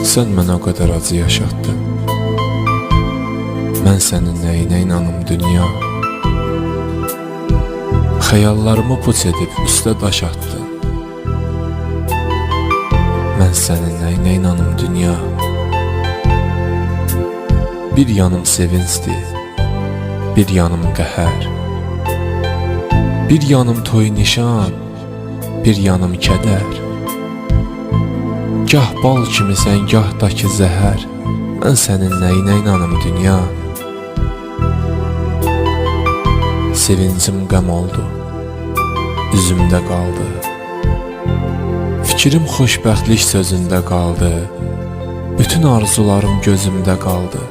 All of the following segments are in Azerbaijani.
Sən mənə o qədər acı yaşatdın. Mən sənin nəyinə inanım dünya. Xəyallarımı puç edib üstə daş attın. Mən sənin nəyinə inanım dünya. Bir yanım sevincdir, bir yanım qəhər. Bir yanım toy nişan, bir yanım kədər. Gah bal kimisən, gah da ki zəhər. Mən sənin nəyinə inanım dünya. Sevincim qəm oldu, üzümdə qaldı. Fikrim xoşbəxtlik sözündə qaldı. Bütün arzularım gözümdə qaldı.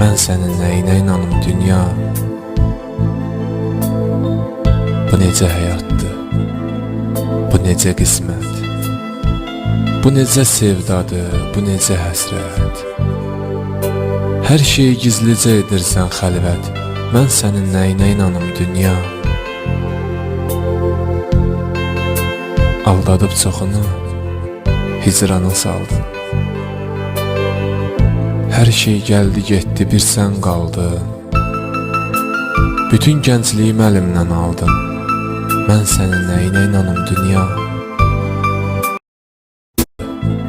Mən sənin nəyinə inanım dünya. Bu necə həyatdır, bu necə qismət, bu necə sevdadır, bu necə həsrət. Hər şeyi gizlicə edirsən xəlvət. Mən sənin nəyinə inanım dünya. Aldadıb çoxunu hicrana saldın. Hər şey gəldi getdi, bir sən qaldın. Bütün gəncliyimi əlimdən aldın. Mən sənin nəyinə inanım dünya.